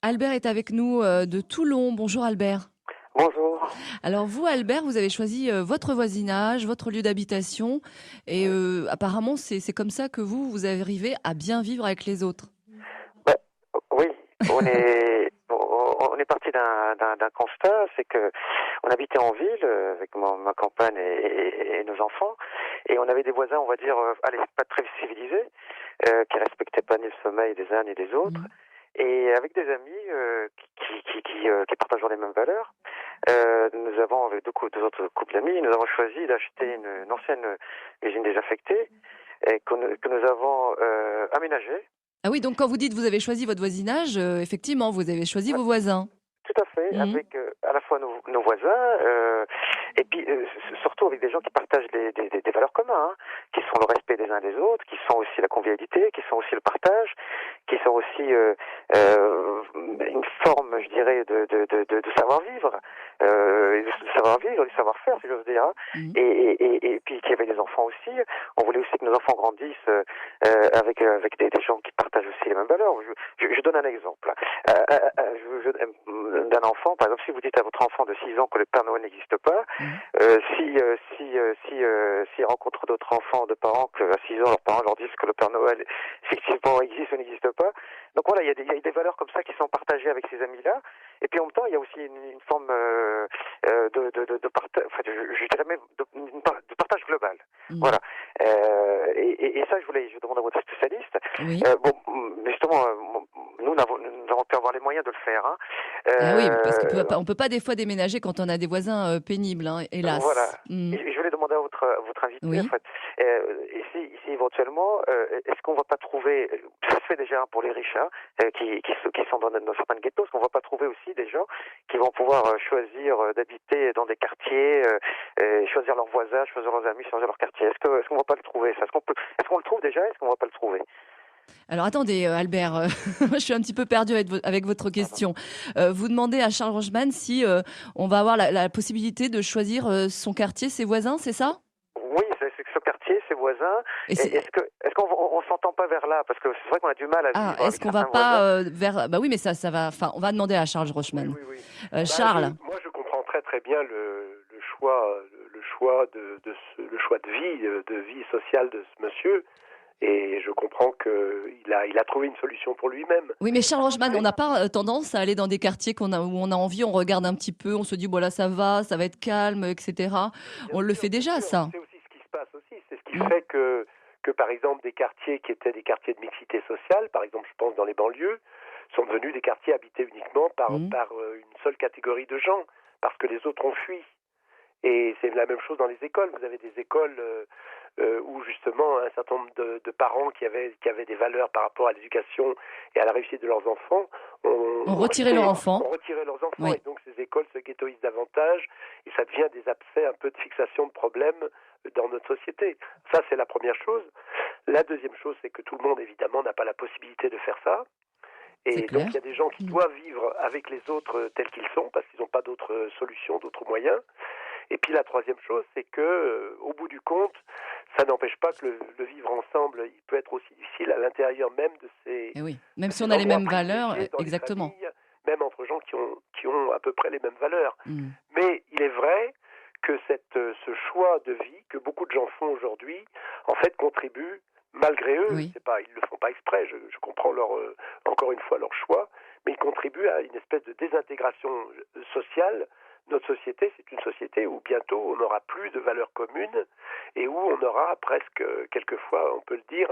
Albert est avec nous de Toulon. Bonjour Albert. Bonjour. Alors vous Albert, vous avez choisi votre voisinage, votre lieu d'habitation et Oui. apparemment c'est comme ça que vous arrivez à bien vivre avec les autres. Ben, oui, on est parti d'un constat, c'est que on habitait en ville avec ma compagne et nos enfants, et on avait des voisins, on va dire, allez, pas très civilisés, qui respectaient pas ni le sommeil des uns ni des autres, Mhm. et avec des amis qui partageant les mêmes valeurs. Nous avons, avec deux autres couples d'amis, nous avons choisi d'acheter une ancienne usine désaffectée et que nous avons aménagée. Ah oui, donc quand vous dites vous avez choisi votre voisinage, effectivement, vous avez choisi vos voisins. Tout à fait, Mhm. avec à la fois nos voisins, et puis surtout avec des gens qui partagent des valeurs communes, hein, qui sont le respect des uns des autres, qui sont aussi la convivialité, qui sont aussi le partage, qui sont aussi une forme, je dirais, de savoir-vivre, de savoir-vivre, du savoir-faire, si j'ose dire, hein. Mhm. Et puis qu'il y avait des enfants aussi. On voulait aussi que nos enfants grandissent avec des gens qui partagent aussi les mêmes valeurs. Je donne un exemple. D'un enfant, par exemple, si vous dites à votre enfant de 6 ans que le Père Noël n'existe pas, Mhm. s'il rencontre d'autres enfants de parents que à 6 ans, leurs parents leur disent que le Père Noël effectivement existe ou n'existe pas. Donc voilà, il y a des valeurs comme ça qui sont partagées avec ces amis-là. Et puis en même temps, il y a aussi une forme de partage, enfin, je dirais même de partage global. Mhm. Voilà. Et ça, je demande à votre spécialiste. Oui. Bon, justement, nous avons pu avoir les moyens de le faire, hein. Ah oui, parce Euh, on peut pas des fois déménager quand on a des voisins pénibles, hein, voilà. hélas. Mhm. Et je voulais demander à votre invité, en Oui. fait, si éventuellement, est-ce qu'on va pas trouver, ça se fait déjà, hein, pour les riches, hein, qui sont dans certains ghettos, est-ce qu'on va pas trouver aussi des gens qui vont pouvoir choisir d'habiter dans des quartiers, choisir leurs voisins, choisir leurs amis, choisir leur quartier. Est-ce qu'on va pas le trouver ça? Est-ce qu'on le trouve déjà? Est-ce qu'on va pas le trouver? Alors attendez, Albert, je suis un petit peu perdue avec votre Pardon. question. Vous demandez à Charles Rochman si on va avoir la possibilité de choisir son quartier, ses voisins, c'est ça? Oui, c'est que ce quartier, ses voisins. Et Et c'est est-ce qu'on s'entend pas vers là? Parce que c'est vrai qu'on a du mal à ah, vivre est-ce avec qu'on va certains voisins. pas vers bah oui, mais ça va. Enfin, on va demander à Charles Oui, Rochman. oui, oui. Charles. Moi, je comprends très très bien le choix, le choix le choix de vie sociale de ce monsieur, et je comprends que il a trouvé une solution pour lui-même. Oui, mais Charles Rochman, on Mais n'a pas tendance à aller dans des quartiers où on a envie, on regarde un petit peu, on se dit voilà, ça va être calme, etc. On le fait bien déjà, sûr, mais ça. c'est aussi ce qui se passe aussi. C'est ce qui Mm. fait que par exemple des quartiers qui étaient des quartiers de mixité sociale, par exemple, je pense dans les banlieues, sont devenus des quartiers habités uniquement Mm. par une seule catégorie de gens, parce que les autres ont fui. Et c'est la même chose dans les écoles. Vous avez des écoles où justement un certain nombre de parents qui avaient des valeurs par rapport à l'éducation et à la réussite de leurs enfants On retirait leur ont enfant. retiré leurs enfants. Oui. Et donc ces écoles se ghettoisent davantage et ça devient des abcès un peu de fixation de problèmes dans notre société. Ça, c'est la première chose. La deuxième chose, c'est que tout le monde, évidemment, n'a pas la possibilité de faire ça. C'est Et donc, il y clair. a des gens qui Mm. doivent vivre avec les autres tels qu'ils sont parce qu'ils n'ont pas d'autres solutions, d'autres moyens. Et puis la troisième chose, c'est que, au bout du compte, ça n'empêche pas que le vivre ensemble, il peut être aussi difficile à l'intérieur même Eh oui. Même de si on ces a les endroits mêmes valeurs, privilégiés dans les exactement. familles, même entre gens qui ont à peu près les mêmes valeurs. Mm. Mais il est vrai que ce choix de vie que beaucoup de gens font aujourd'hui, en fait, contribue, malgré eux, Oui. c'est pas, ils le font pas exprès, je comprends encore une fois leur choix, mais ils contribuent à une espèce de désintégration sociale. Notre société, c'est une société où bientôt on n'aura plus de valeurs communes et où on aura presque, quelquefois, on peut le dire,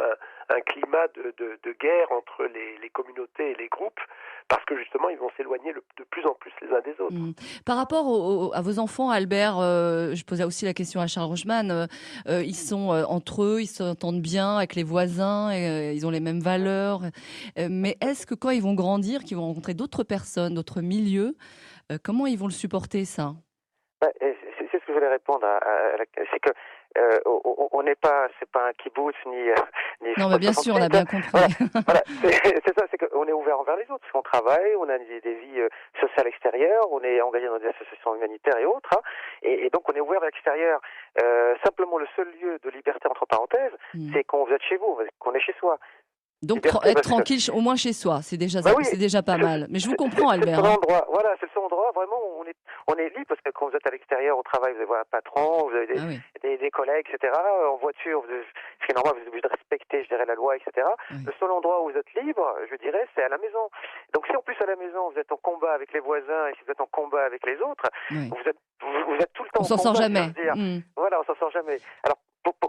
un climat de guerre entre les communautés et les groupes, parce que justement, ils vont s'éloigner de plus en plus les uns des Mm. autres. Par rapport à vos enfants, Albert, je posais aussi la question à Charles Rochman. Ils sont entre eux, ils s'entendent bien avec les voisins, et, ils ont les mêmes valeurs. Mais est-ce que quand ils vont grandir, qu'ils vont rencontrer d'autres personnes, d'autres milieux, comment ils vont le supporter ça? Ben, c'est ce que je voulais répondre c'est que on n'est pas, c'est pas un kibbutz ni Non, mais bien sûr, on a 67. bien compris. Voilà, voilà, c'est ça, c'est qu'on est ouvert envers les autres, parce qu'on travaille, on a des vies sociales extérieures, on est engagé dans des associations humanitaires et autres, hein, et donc on est ouvert à l'extérieur. Simplement, le seul lieu de liberté entre parenthèses, Mm. c'est quand vous êtes chez vous, qu'on est chez soi. Donc Liberté être parce que tranquille au moins chez soi, bah oui, c'est déjà pas mal. Mais je vous comprends, c'est le Albert, seul hein. endroit. Voilà, c'est le seul endroit vraiment où on est libre parce que quand vous êtes à l'extérieur au travail, vous avez un patron, vous avez Ah oui, des collègues, etc. En voiture, ce qui est normal, vous êtes obligé de respecter, je dirais, la loi, etc. oui, Le seul endroit où vous êtes libre, je dirais, c'est à la maison. Donc si en plus à la maison vous êtes en combat avec les voisins et si vous êtes en combat avec les autres, oui. vous êtes tout le On temps en s'en sort combat, si jamais. j'ose dire. Hmm. Voilà, on s'en sort jamais. Alors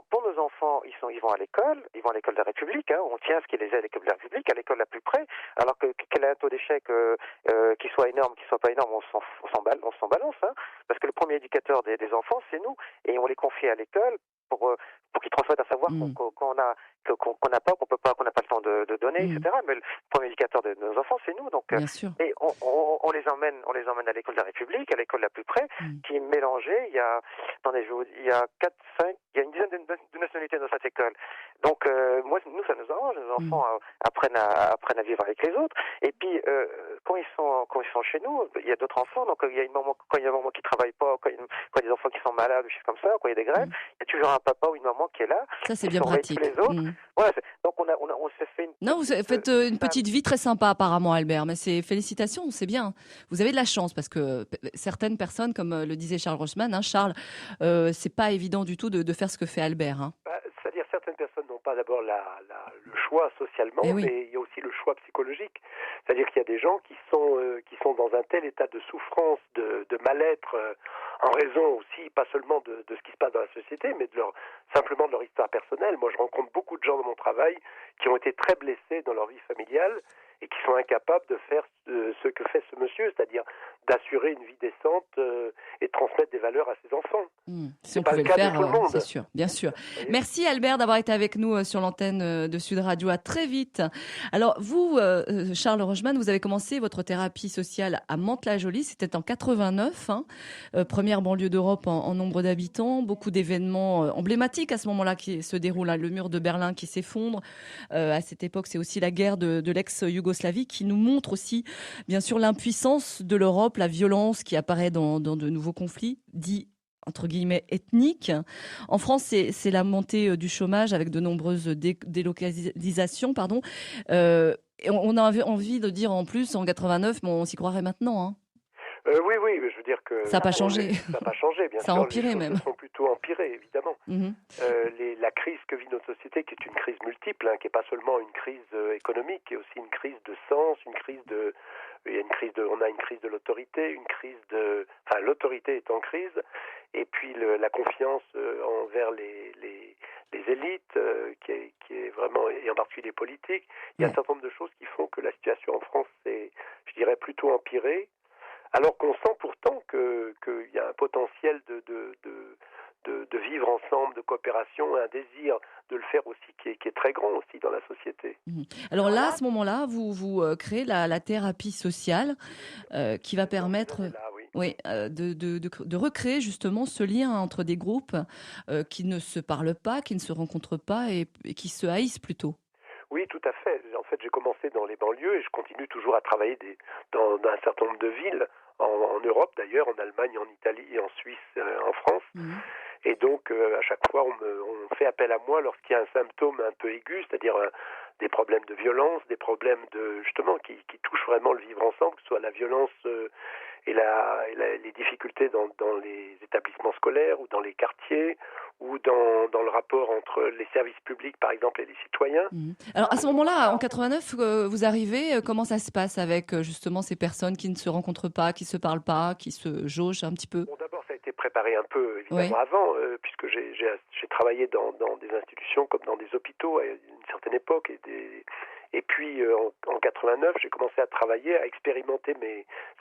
pour nos enfants, ils vont à l'école, ils vont à l'école de la République, hein, on tient ce qui les est à l'école de la République, à l'école la plus près, alors que quel est un taux d'échec qui soit énorme, qui soit pas énorme, on s'en balance, hein, parce que le premier éducateur des enfants, c'est nous, et on les confie à l'école pour qu'ils transmettent un savoir Hmm. qu'on n'a pas, qu'on n'a pas le temps de donner, Hmm. etc. Mais le premier éducateur de nos enfants, c'est nous, donc Bien sûr. et on les emmène à l'école de la République, à l'école la plus près, Hmm. qui est mélangée. Attendez, il y a 4, 5, il y a une dizaine de nationalités dans cette école. Donc, nous, ça nous arrange. Les Hmm. enfants apprennent à vivre avec les autres. Et puis, quand ils sont chez nous, il y a d'autres enfants. Donc, il y a quand il y a une maman qui travaille pas, quand il y a des enfants qui sont malades, des choses comme ça, quand il y a des grèves, Hmm. il y a toujours un papa ou une maman qui est là, Ça, c'est qui bien surveille tous pratique. les autres. Hmm. Voilà. Donc, on s'est fait Non, vous faites une petite vie très sympa apparemment, Albert. Mais c'est félicitations, c'est bien. Vous avez de la chance parce que certaines personnes, comme le disait Charles Rochman, hein, Charles, c'est pas évident du tout de faire ce que fait Albert, hein. C'est-à-dire certaines personnes n'ont pas d'abord le choix Eh socialement, oui. mais il y a aussi le choix psychologique. C'est-à-dire qu'il y a des gens qui sont dans un tel état de souffrance, de mal-être, en raison aussi, pas seulement de ce qui se passe dans la société, mais simplement de leur histoire personnelle. Moi, je rencontre beaucoup de gens dans mon travail qui ont été très blessés dans leur vie familiale et qui sont incapables de faire ce que fait ce monsieur, c'est-à-dire d'assurer une vie décente et de transmettre des valeurs à ses enfants. Si C'est on pas le pouvait le cas de faire, tout le monde. c'est sûr, bien sûr. Vous voyez. Merci Albert d'avoir été avec nous sur l'antenne de Sud Radio. À très vite. Alors vous, Charles Rochman, vous avez commencé votre thérapie sociale à Mantes-la-Jolie. C'était en 89, hein, première banlieue d'Europe en nombre d'habitants. Beaucoup d'événements emblématiques à ce moment-là qui se déroulent, hein. Le mur de Berlin qui s'effondre. À cette époque, c'est aussi la guerre de l'ex-Yougoslavie qui nous montre aussi, bien sûr, l'impuissance de l'Europe, la violence qui apparaît dans de nouveaux conflits, dits entre guillemets ethniques. En France, c'est la montée du chômage avec de nombreuses délocalisations, pardon. Et on a envie de dire en plus en 89, mais on s'y croirait maintenant, hein. Oui, mais je veux dire que Ça n'a pas changé. ça n'a pas changé, bien Ça a sûr, les empiré choses même. se sont plutôt empirées, évidemment. Mhm. La crise que vit notre société, qui est une crise multiple, hein, qui n'est pas seulement une crise économique, qui est aussi une crise de sens, on a une crise de l'autorité, enfin l'autorité est en crise, et puis la confiance envers les élites, qui est vraiment, et en particulier les politiques. Il y a un certain nombre de choses qui font que la situation en France est, je dirais, plutôt empirée. Alors qu'on sent pourtant qu'il y a un potentiel de vivre ensemble, de coopération, un désir de le faire aussi qui est très grand aussi dans la société. Mhm. Alors là, à ce moment-là, vous créez la thérapie sociale qui va permettre, Là, oui. oui, de recréer justement ce lien entre des groupes qui ne se parlent pas, qui ne se rencontrent pas et qui se haïssent plutôt. Oui, tout à fait. En fait, j'ai commencé dans les banlieues et je continue toujours à travailler dans un certain nombre de villes, en Europe d'ailleurs, en Allemagne, en Italie, en Suisse, en France. Mhm. Et donc, à chaque fois, on fait appel à moi lorsqu'il y a un symptôme un peu aigu, c'est-à-dire des problèmes de violence, des problèmes justement, qui touchent vraiment le vivre ensemble, que ce soit la violence et les difficultés dans les établissements scolaires ou dans les quartiers ou dans le rapport entre les services publics, par exemple, et les citoyens. Mhm. Alors à ce moment-là, en 89, vous arrivez, comment ça se passe avec justement ces personnes qui ne se rencontrent pas, qui se parlent pas, qui se jaugent un petit peu? Bon, d'abord, ça a été préparé un peu, évidemment, Oui. avant, puisque j'ai travaillé dans des institutions comme dans des hôpitaux à une certaine époque. Et puis, en 89, j'ai commencé à travailler, à expérimenter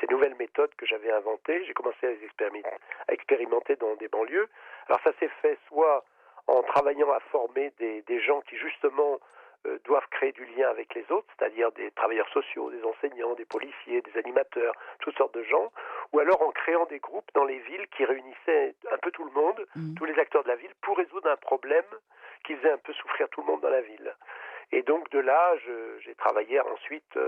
ces nouvelles méthodes que j'avais inventées. J'ai commencé à expérimenter dans des banlieues. Alors, ça s'est fait soit en travaillant à former des gens qui, justement, doivent créer du lien avec les autres, c'est-à-dire des travailleurs sociaux, des enseignants, des policiers, des animateurs, toutes sortes de gens, ou alors en créant des groupes dans les villes qui réunissaient un peu tout le monde, tous les acteurs de la ville, pour résoudre un problème qui faisait un peu souffrir tout le monde dans la ville. Et donc de là, j'ai travaillé ensuite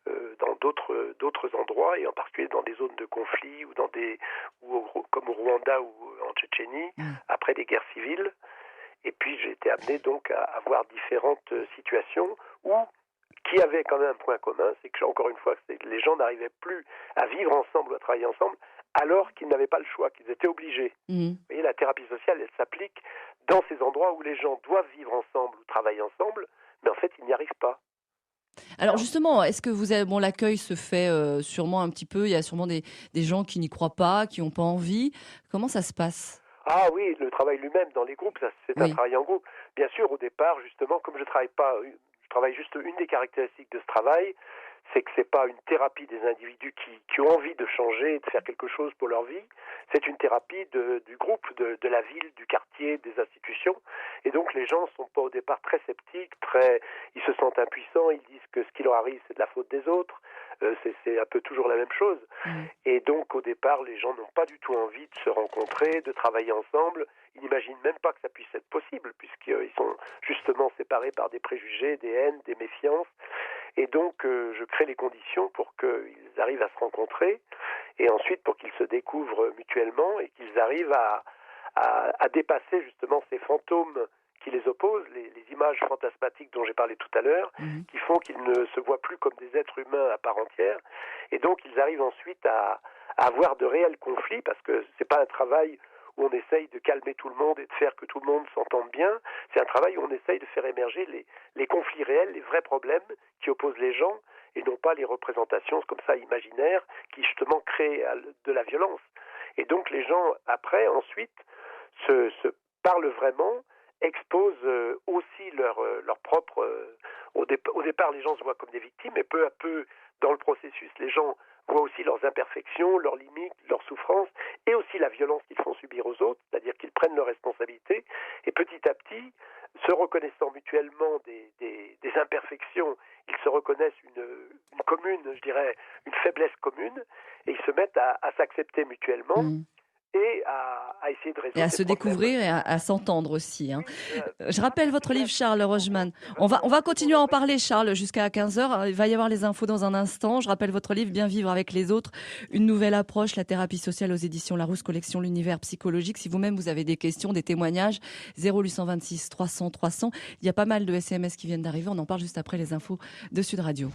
dans d'autres endroits, et en particulier dans des zones de conflit, comme au Rwanda ou en Tchétchénie, après des guerres civiles. Et puis j'ai été amené donc à avoir différentes situations qui avaient quand même un point commun, c'est que encore une fois, c'est que les gens n'arrivaient plus à vivre ensemble ou à travailler ensemble alors qu'ils n'avaient pas le choix, qu'ils étaient obligés. Vous voyez, la thérapie sociale, elle s'applique dans ces endroits où les gens doivent vivre ensemble ou travailler ensemble, mais en fait, ils n'y arrivent pas. Alors justement, est-ce que vous avez, bon, l'accueil se fait sûrement un petit peu, il y a sûrement des gens qui n'y croient pas, qui n'ont pas envie. Comment ça se passe? Ah oui, le travail lui-même dans les groupes, c'est un Oui. travail en groupe. Bien sûr, au départ, justement, comme je travaille juste une des caractéristiques de ce travail, c'est que c'est pas une thérapie des individus qui ont envie de changer et de faire quelque chose pour leur vie. C'est une thérapie du groupe, de la ville, du quartier, des institutions. Et donc les gens sont pas au départ très sceptiques, ils se sentent impuissants, ils disent que ce qui leur arrive c'est de la faute des autres. C'est un peu toujours la même chose. Et donc au départ les gens n'ont pas du tout envie de se rencontrer, de travailler ensemble. Ils n'imaginent même pas que ça puisse être possible puisqu'ils sont justement séparés par des préjugés, des haines, des méfiances. Et donc, je crée les conditions pour qu'ils arrivent à se rencontrer et ensuite pour qu'ils se découvrent mutuellement et qu'ils arrivent à dépasser justement ces fantômes qui les opposent, les images fantasmatiques dont j'ai parlé tout à l'heure, qui font qu'ils ne se voient plus comme des êtres humains à part entière. Et donc, ils arrivent ensuite à avoir de réels conflits parce que c'est pas un travail où on essaye de calmer tout le monde et de faire que tout le monde s'entende bien. C'est un travail où on essaye de faire émerger les conflits réels, les vrais problèmes qui opposent les gens et non pas les représentations comme ça imaginaires qui justement créent de la violence. Et donc les gens après, ensuite, se parlent vraiment, exposent aussi leur propre... Au départ, les gens se voient comme des victimes et peu à peu, dans le processus, les gens voient aussi leurs imperfections, leurs limites, leurs souffrances et aussi la violence qu'ils font subir aux autres, c'est-à-dire qu'ils prennent leurs responsabilités et petit à petit, se reconnaissant mutuellement des imperfections, ils se reconnaissent une commune, je dirais, une faiblesse commune et ils se mettent à s'accepter mutuellement et à essayer de résoudre Et à se ces problèmes. découvrir et à s'entendre aussi, hein. Oui, Je rappelle votre livre, Charles Rogeman. On va continuer à en parler, Charles, jusqu'à 15 heures. Il va y avoir les infos dans un instant. Je rappelle votre livre, Bien vivre avec les autres. Une nouvelle approche, la thérapie sociale aux éditions Larousse Collection, l'univers psychologique. Si vous-même vous avez des questions, des témoignages, 0826 300 300. Il y a pas mal de SMS qui viennent d'arriver. On en parle juste après les infos de Sud Radio.